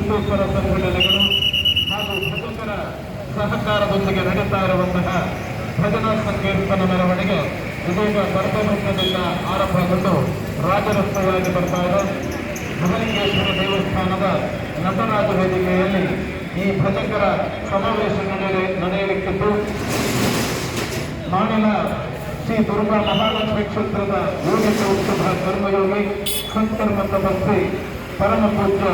ಹಿಂದೂಪರ ಸಂಘಟನೆಗಳು ಹಾಗೂ ಭಜಕರ ಸಹಕಾರದೊಂದಿಗೆ ನಡೀತಾ ಇರುವಂತಹ ಭಜನಾ ಸಂಕೀರ್ತನ ಮೆರವಣಿಗೆ ಇದೀಗ ಬರ್ಬವೃತ್ತದಿಂದ ಆರಂಭಗೊಂಡು ರಾಜರಸ್ತೆಯಾಗಿ ಬರ್ತಾ ಇದೆ. ಮಹಾಲಿಂಗೇಶ್ವರ ದೇವಸ್ಥಾನದ ನಟರಾಜ ವೇದಿಕೆಯಲ್ಲಿ ಈ ಭಜಕರ ಸಮಾವೇಶ ನಡೆಯಲಿಕ್ಕಿದ್ದು, ನಾಡಿನ ಶ್ರೀ ದುರ್ಗಾ ಮಹಾಲಕ್ಷ್ಮಿ ಕ್ಷೇತ್ರದ ಯೋಗಿಕ ಉತ್ಸವ ಕರ್ಮಯೋಗಿ ಸಂಕರ್ಮ ತಪಸ್ವಿ ಪರಮ ಪೂಜ್ಯ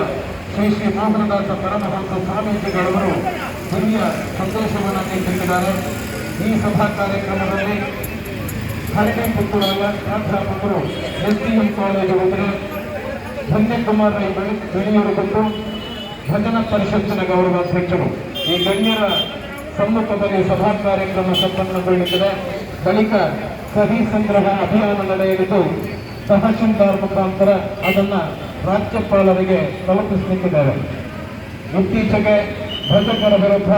ಶ್ರೀ ಶ್ರೀ ಮೋಹನದಾಸ ಪರಮಹಂಸ ಸ್ವಾಮೀಜಿಗಳವರು ದಿವ್ಯ ಸಂದೇಶವನ್ನು ನೀಡಿದ್ದಾರೆ. ಈ ಸಭಾ ಕಾರ್ಯಕ್ರಮದಲ್ಲಿ ಹರಡಿ ಪುತ್ತೂರಾಗ ಪ್ರಾಧ್ಯಾಪಕರು SDM ಕಾಲೇಜು ಹೋದರೆ ಧನ್ಯಕುಮಾರ್ ರೈ ಬೆಳೆಯೂರು ಬಂದು ಭಜನಾ ಪರಿಷತ್ತಿನ ಗೌರವಾಧ್ಯಕ್ಷರು. ಈ ಗಣ್ಯರ ಸಮ್ಮುಖದಲ್ಲಿ ಸಭಾ ಕಾರ್ಯಕ್ರಮ ಸಂಪನ್ನಗೊಳ್ಳುತ್ತದೆ. ಬಳಿಕ ಸಹಿ ಸಂಗ್ರಹ ಅಭಿಯಾನ ನಡೆಯಲಿದ್ದು ತಹಶೀಲ್ದಾರ್ ಮುಖಾಂತರ ಅದನ್ನು ರಾಜ್ಯಪಾಲರಿಗೆ ತಲುಪಿಸಲಿಕ್ಕಿದ್ದಾರೆ. ಇತ್ತೀಚೆಗೆ ಭಜಕರ ವಿರುದ್ಧ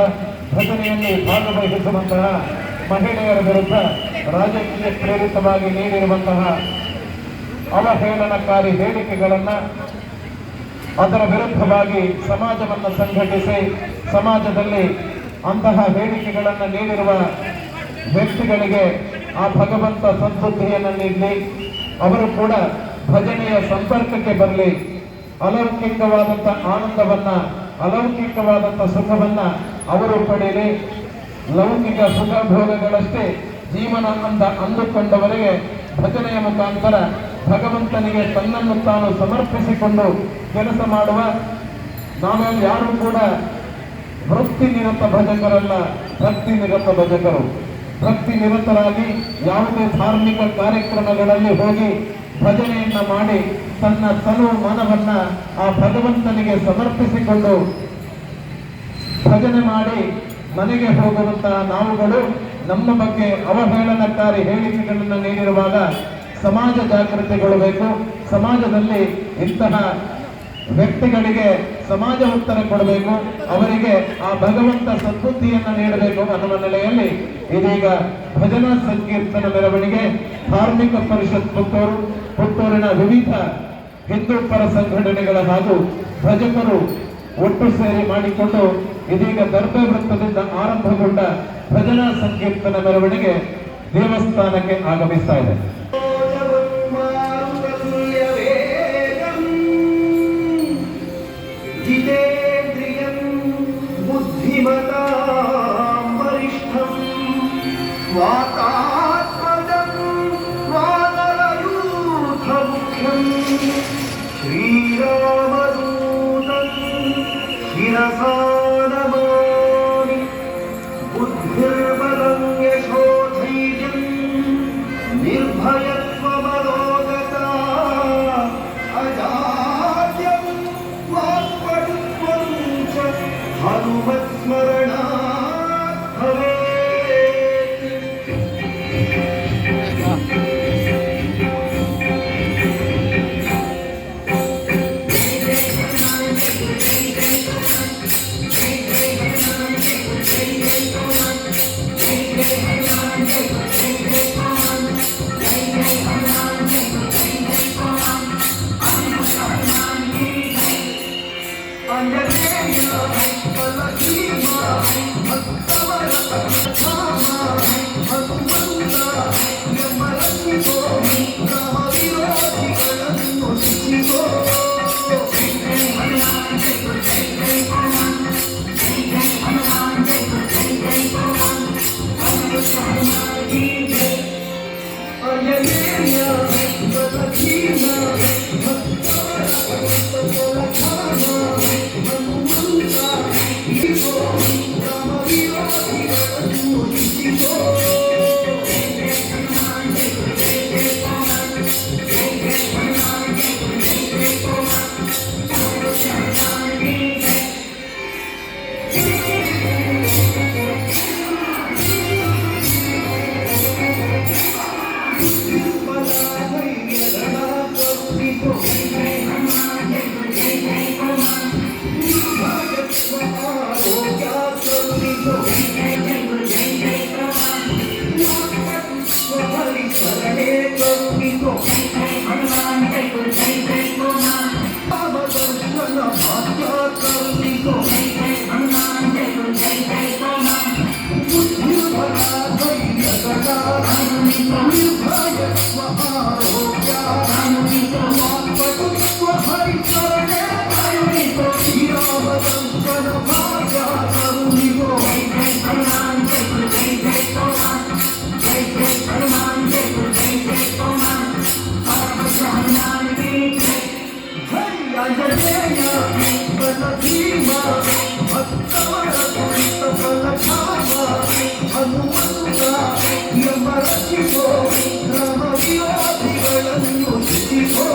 ಭಜನೆಯಲ್ಲಿ ಭಾಗವಹಿಸುವಂತಹ ಮಹಿಳೆಯರ ವಿರುದ್ಧ ರಾಜಕೀಯ ಪ್ರೇರಿತವಾಗಿ ನೀಡಿರುವಂತಹ ಅವಹೇಳನಕಾರಿ ಹೇಳಿಕೆಗಳನ್ನು ಅದರ ವಿರುದ್ಧವಾಗಿ ಸಮಾಜವನ್ನು ಸಂಘಟಿಸಿ ಸಮಾಜದಲ್ಲಿ ಅಂತಹ ಹೇಳಿಕೆಗಳನ್ನು ನೀಡಿರುವ ವ್ಯಕ್ತಿಗಳಿಗೆ ಆ ಭಗವಂತ ಸದ್ಬುದ್ಧಿಯನ್ನು ನೀಡಲಿ, ಅವರು ಕೂಡ ಭಜನೆಯ ಸಂಪರ್ಕಕ್ಕೆ ಬರಲಿ, ಅಲೌಕಿಕವಾದಂಥ ಆನಂದವನ್ನ ಅಲೌಕಿಕವಾದಂಥ ಸುಖವನ್ನ ಅವರು ಪಡೆಯಲಿ. ಲೌಕಿಕ ಸುಖ ಭೋಗಗಳಷ್ಟೇ ಜೀವನ ಅಂದುಕೊಂಡವರಿಗೆ ಭಜನೆಯ ಮುಖಾಂತರ ಭಗವಂತನಿಗೆ ತನ್ನನ್ನು ತಾನು ಸಮರ್ಪಿಸಿಕೊಂಡು ಕೆಲಸ ಮಾಡುವ ನಾವೆಲ್ಲ ಯಾರೂ ಕೂಡ ವೃತ್ತಿ ನಿರತ ಭಜಕರಲ್ಲ, ಭಕ್ತಿ ನಿರತ ಭಜಕರು. ಭಕ್ತಿ ನಿರತರಾಗಿ ಯಾವುದೇ ಧಾರ್ಮಿಕ ಕಾರ್ಯಕ್ರಮಗಳಲ್ಲಿ ಹೋಗಿ ಭಜನೆಯನ್ನ ಮಾಡಿ ತನ್ನ ತನು ಮನವನ್ನ ಆ ಭಗವಂತನಿಗೆ ಸಮರ್ಪಿಸಿಕೊಂಡು ಭಜನೆ ಮಾಡಿ ಮನೆಗೆ ಹೋಗುವಂತಹ ನಾವುಗಳು ನಮ್ಮ ಬಗ್ಗೆ ಅವಹೇಳನಕಾರಿ ಹೇಳಿಕೆಗಳನ್ನು ನೀಡಿರುವಾಗ ಸಮಾಜ ಜಾಗೃತಿಗೊಳ್ಳಬೇಕು. ಸಮಾಜದಲ್ಲಿ ಇಂತಹ ವ್ಯಕ್ತಿಗಳಿಗೆ ಸಮಾಜ ಉತ್ತರ ಕೊಡಬೇಕು, ಅವರಿಗೆ ಆ ಭಗವಂತ ಸದ್ಬುದ್ಧಿಯನ್ನು ನೀಡಬೇಕು ಅನ್ನುವ ನೆಲೆಯಲ್ಲಿ ಇದೀಗ ಭಜನಾ ಸಂಕೀರ್ತನ ಮೆರವಣಿಗೆ ಧಾರ್ಮಿಕ ಪರಿಷತ್ ಪುತ್ತೂರಿನ ವಿವಿಧ ಹಿಂದೂ ಪರ ಸಂಘಟನೆಗಳ ಹಾಗೂ ಭಜಕರು ಒಟ್ಟು ಸೇರಿ ಮಾಡಿಕೊಂಡು ಇದೀಗ ದರ್ಬೆ ವೃತ್ತದಿಂದ ಆರಂಭಗೊಂಡ ಭಜನಾ ಸಂಕೀರ್ತನ ಮೆರವಣಿಗೆ ದೇವಸ್ಥಾನಕ್ಕೆ ಆಗಮಿಸ್ತಾ ಇದೆ. शिरसानमामि बुद्धिर्बलं यशोधैर्यं निर्भयत्वमरोगता अजाड्यं वाक्पटुत्वं च हनुमत्स्मरणात् भवेत्। ಹನುಮಂತ ಎಂಬ ರಕ್ಷಿಸೋ ರಾಮ ವಿರೋಧಿಗಳನ್ನು ಶಿಕ್ಷಿಸೋ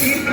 ತೀರ್ಥ